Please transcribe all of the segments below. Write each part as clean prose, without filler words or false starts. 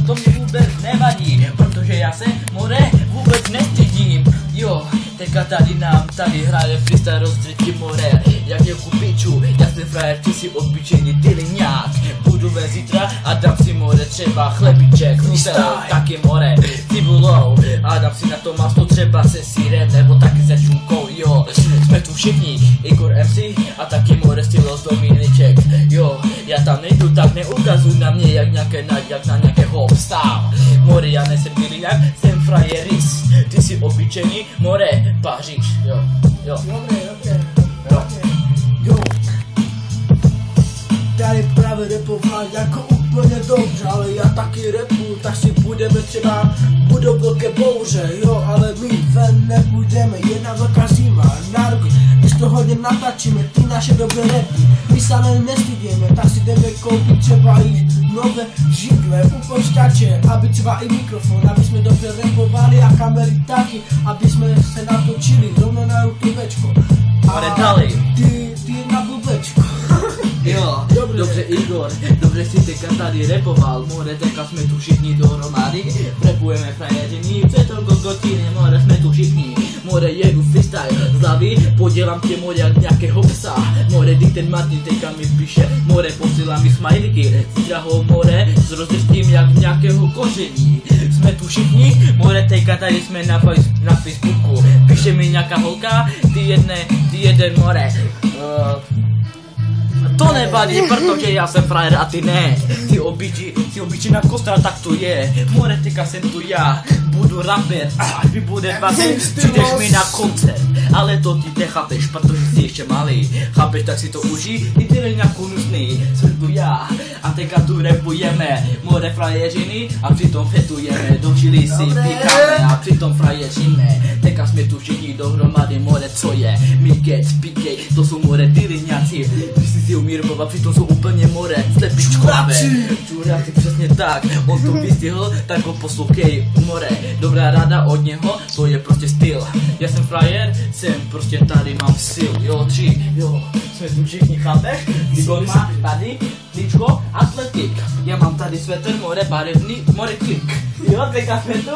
to mě vůbec nevadí, protože já se more vůbec nestydím. Jo, teďka tady hraje freestyle rozstřetí more. Jak je kupiču, já jsem frajer, ty si obyčejný dyliňák. Budu ven zítra a dám si more třeba chlebíček. Freestyle, taky more, cibulou. A dám si na to maslo třeba se sýrem nebo taky se šunkou. Jo, jsme tu všichni, Igor MC a taky more stylo z Dominiček. Jo, já tam nejdu, tak neukazuj na mě jak na nějakého obstál. More, já nejsem dyliňák, jsem frajeris. Ty si obyčejný more, Paříž, jo. Jo. Tady právě repoval jako úplně dobře, ale já taky repuju, tak si půjdeme třeba, budou velké bouře, jo, ale my ven nepůjdeme, jedna velká zima, nároky, my z toho hodně natačíme, ty naše dobré repy, my se nestydíme, tak si jdeme koupit třeba i nové židle, upočtače, aby třeba i mikrofon, aby jsme dobře repovali a kamery taky, aby jsme se natočili rovno na YouTubečko. A ty na blbečko. Jo, dobře Igor, dobře si teďka tady repoval, more, teďka jsme tu všichni dohromady, repujeme frajeřiny, přeto gogotiny, more, jsme tu všichni, more, jedu freestyle z hlavy, podělám tě more jak nějakého psa, more, když ten Martin teďka mi píše, more, posílám mi smajliky, zítra ho more, s rozřeštím jak nějakého koření, jsme tu všichni, more, teďka tady jsme na Facebooku, píše mi nějaká holka, ty jeden more, to nevadí, protože já jsem frajer a ty ne. Ty obyčejná kostra, tak to je. More, teďka jsem tu já, budu rapper. Až mi bude bavit, přijdeš mi na koncert. Ale to ty nechápeš, protože jsi ještě malý. Chápeš, tak si to užij, i ty nějakou nusný. Jsem tu já a teďka tu rapujeme. More, frajeřiny a přitom fetujeme. Dožili si, píkáme a přitom frajeříme. Teďka jsme tu všichni dohromady, more, co je? Mikec, Pikej, to jsou more dyliňáci. Si umí repovat, přitom jsou úplně more, slepičkové. Čuráci, přesně tak, on to vystihl, tak ho poslouchej, more. Dobrá rada od něho, to je prostě styl. Já jsem frajer, jsem prostě tady, mám sil, jo, 3, jo, jsme tu všichni, chápeš? Igor má tady líčko atletik. Já mám tady sweater, more, barevný, more, klik. Jo, teďka jsme tu,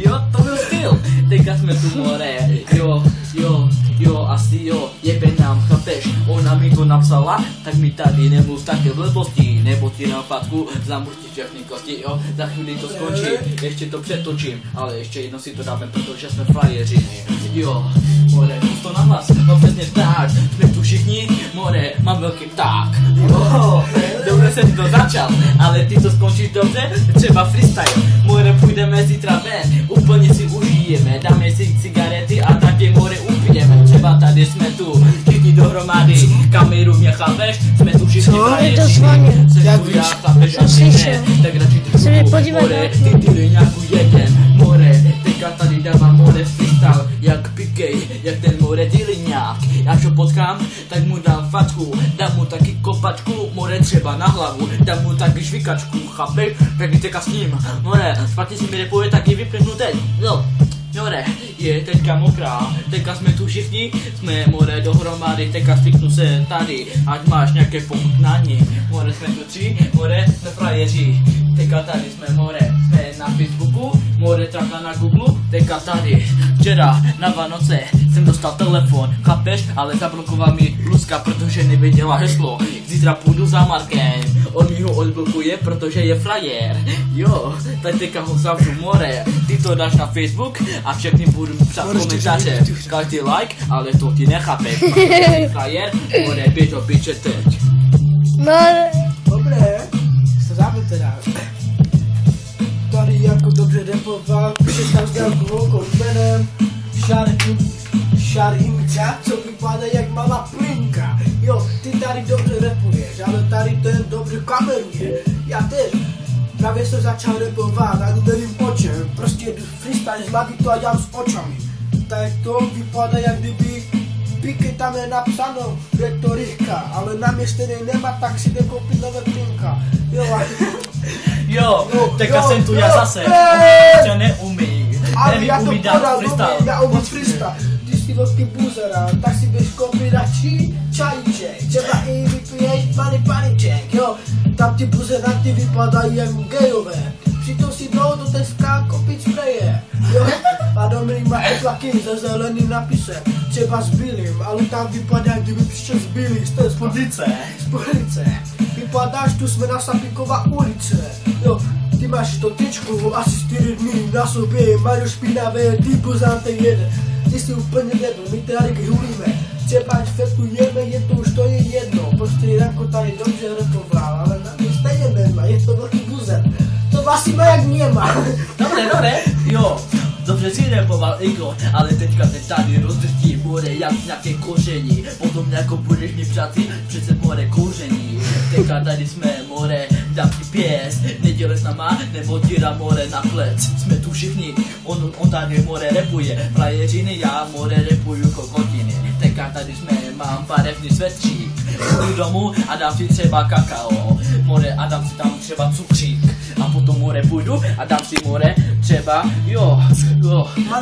jo, to byl styl. Teďka jsme tu, more, jo, asi jo, jebe nám, chápeš? Ona mi to napsala, tak mi tady nemluv také blbosti, nebo ti na fatku zamurtí všechny kosti, jo, za chvíli to skončí, ještě to přetočím, ale ještě jedno si to dáme, protože jsme frajeřiny, jo, more, to na vás, no přesně tak, jsme tu všichni, more, mám velký pták, jo, dobře jsem to začal, ale ty to skončíš dobře, třeba freestyle, more, půjdeme zítra ven, úplně si užijeme, dáme si cigarety a taky more upijeme, třeba tady jsme tu, všichni dohromady, kameru mě chápeš, jsme tu všichni frajeřiny, jsem tu já, chápeš, a ty ne, tak radši ty more, ty dyliňáku jeden, more, teďka tady dávám more freestyle, jak Pikej, jak ten more dyliňák, až ho potkám, tak mu dám facku, dám mu taky kopačku, more třeba na hlavu, dám mu taky švikačku, chápeš, tak teďka s ním, more, špatně si mi repuje, tak ji vypřehnu teď, no. More, je teďka mokrá, teďka jsme tu všichni, jsme more dohromady, teďka styknu se tady, ať máš nějaké pochutnání. More, jsme tu 3, more, jsme frajeři, teďka tady jsme more, jsme na Facebooku, more traka na Google, teďka tady. Včera na Vánoce jsem dostal telefon, chápeš, ale zablokoval mi Luzka, protože nevěděla heslo. Zítra půjdu za Markem, on mi ho odblokuje, protože je frajer. Jo, tak teďka ho zavřu, more, ty to dáš na Facebook a všechny budu psát komentáře. Každý like, ale to ty nechápeš. Frajer, more, běž do piče teď. No, dobré, to závěr teda. Tady jako dobře repoval, píšeš tam s nějakou holkou jménem Šarinka, co vypadá jak malá plinka. Jo, ty tady dobře repuješ, ale tady ten dobře kameruje. Já teď právě jsem začal repovat, ani nevím o čem. Prostě jdu freestyle z hlavy to a dělám s očami. Tak to vypadá jak kdyby Pikej tam je napsáno retorika, ale na mě stejně nemá, tak si jde koupit nové plinka. Jo, teďka jsem tu já zase, to neumí, neumí dát freestyle. Já umím freestyle, ty si velký buzera, tak si běž koupit radši čajíček, třeba i vypiješ paníček, jo. Tam ty buzeranty vypadají jak gejové, přitom si jdou do Teska koupit spreje, jo. A Dominik má tlaky se zeleným napisem, třeba s bílým, ale tam vypadá, kdyby přišel z bílých, z Podlice. Vypadáš, tu jsme na Sapíkova ulice, jo. Ty máš to tyčku asi 4 dní na sobě, máš špinavé, ty buzante jeden. Ty si úplně debil, my tady hulíme, třeba ať fetujeme, je to už to je jedno. Prostě Janko tady dobře repoval, ale na mě stejně nemá, je to velký buzet. To vlastně má jak nemá. Dobre, jo. Dobře si repoval, Igor, ale teďka te tady rozdrtí more jak nějaké koření. Potom jako budeš mi přát, přece more kouření. Teďka tady jsme more, dám ti pěst, neděle s náma, nebo tíra more na plec. Jsme tu všichni, on tady more repuje, frajeřiny, já more repuju kokotiny. Teďka tady jsme, mám barevný svetřík, jdu domů a dám si třeba kakao, more a dám si tam třeba cukřík. A potom more půjdu a dám si more třeba, jo,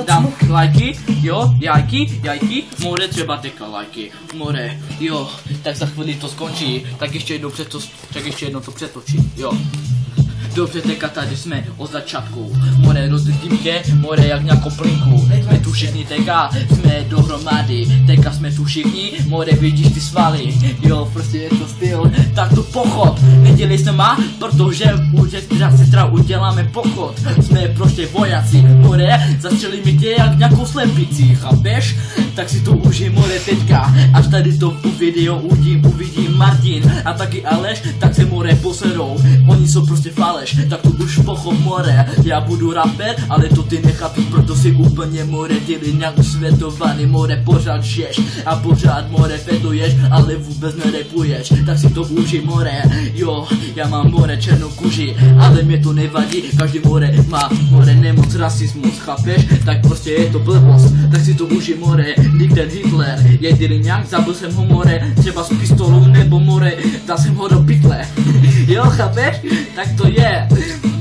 dám lajky, jo, jajky, more třeba teka lajky, more, jo, tak za chvíli to skončí, tak ještě jednou to přetočí, jo. Dobře, teka tady jsme od začátku, more rozdrtím tě, more jak nějakou plinku. Jsme tu všichni teka, jsme dohromady, teka jsme tu všichni, more vidíš ty svaly. Jo, prostě je to styl, tak to pochod, nedělej se má, protože už zítra uděláme pochod. Jsme prostě vojáci, more, zastřelíme tě jak nějakou slepici, chápeš? Tak si to užij, more, teďka, až tady to video uvidí Martin a taky Aleš, tak se more poserou, oni jsou prostě faleš. Tak to už pochop, more, já budu rapper, ale to ty nechápíš, proto si úplně more dělí nějak světovaný, more, pořád žiješ a pořád more fetuješ, ale vůbec nerepuješ, tak si to užij, more, jo, já mám more černou kůži, ale mě to nevadí, každý more má more nemoc rasismus, chápeš, tak prostě je to blbost, tak si to užij, more, Nick ten Hitler, je dělí nějak, zabil jsem ho, more, třeba s pistolou nebo more, dal jsem ho do pytle, jo, chápeš, tak to je.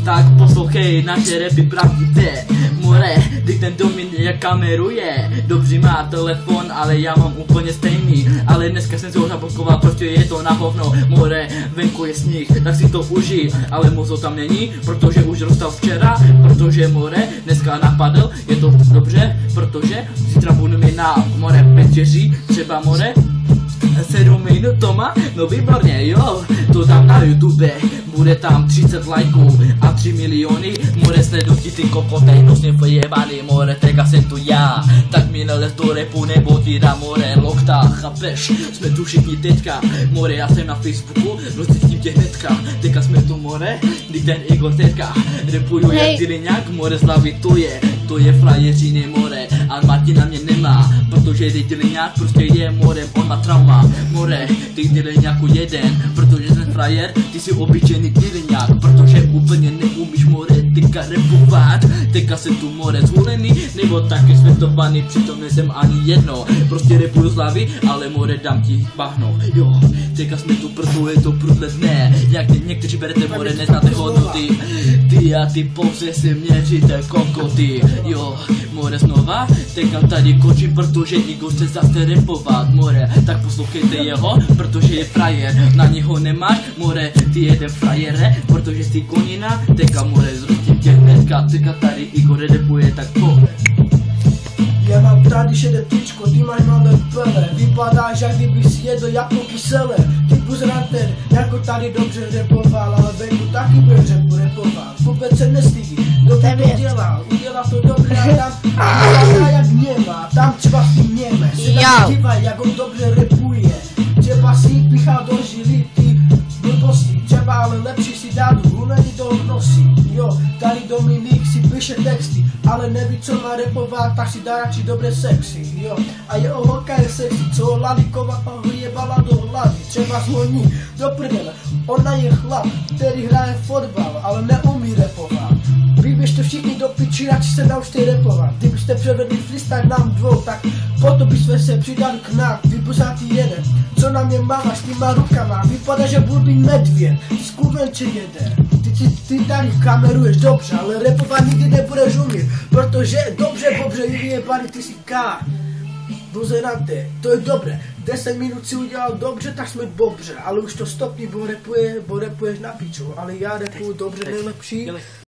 Tak poslouchej naše rapy pravdivé, more, když ten Dominik jak kameruje, dobře má telefon, ale já mám úplně stejný, ale dneska jsem se ho zablokoval, protože je to na hovno, more, venku je sníh, tak si to užij, ale mozo tam není, protože už rozstal včera, protože more, dneska napadl, je to dobře, protože zítra budu mít na more večeří, třeba more, 7 minut to má, no výborně, jo, to tam na YouTube, bude tam 30 lajků a 3 miliony, more sledují ty kokotej, nosně pojebaný, more, tega jsem tu já, tak mi nelez do repu, nebo ti dá more, lokta, chápeš, jsme tu všichni teďka, more, já jsem na Facebooku, rozcítím tě hnedka, teďka jsme tu, more, kdy ten Igor teďka, repuju jak ty nějak, more, slavy to je frajeřiny, more, a Martin na mě nemá, protože ty nějak prostě je morem, on má trauma, more, ty nějakou jeden, protože jsem frajer, ty si obyčejný nějak, protože úplně neumíš, more, teďka repovat, teďka jsem tu, more, zvolený, nebo taky světovaný, přitom nejsem ani jedno, prostě repuju slavy, ale more, dám ti bahno, jo, teďka jsme tu, proto je to průhledné, jak někteří berete, more, neznáte hodnoty, ty a ty pouze si měříte kokoty, jo, more, znova, teďka tady kočím, protože Igor chce zase repovat, more, tak poslouchejte jeho, protože je frajer, na něho nemáš, more, ty jeden frajere, protože jsi konina, teďka, more, zrutím tě hnedka, teďka tady Igor repuje, tak pojď. Já mám tady šedé tričko, ty máš malé pele, vypadáš, jak kdyby si jedl jako kysele. Ty buzranter, jako tady dobře repoval, ale venku taky byl repoval. Vůbec se nestydí, dobře to udělal to dobře a tam vypadá jak něma, tam třeba si něme, se tam dívaj, jak on dobře repuje. Třeba si píchal do žily, ty blbosti, třeba ale lepší si dát hunení do nosí. Jo, tady Dominik si píše texty, ale neví co má repovat, tak si dá radši dobré sexy, jo. A jeho holka je sexy, co Lalíková vyjebala do hlavy, třeba zvoní do prdele. Ona je chlap, který hraje fotbal, ale neumí repovat. Vy běžte všichni do piči, radši se naučte repovat. Kdybyste převedli freestyle nám dvou, tak potom bychom se přidali k nám, vypusátý jeden. Co na mě máma s týma rukama, vypadá, že budu být medvěd, skuvenče jeden. Ty tady kameruješ dobře, ale repovat nikdy nebudeš umět, protože dobře, vyjebali, ty si ká. Buzerante, to je dobré, 10 minut si udělal dobře, tak jsme dobře, ale už to stopni, bo repuješ na piču, ale já repuju dobře, nejlepší.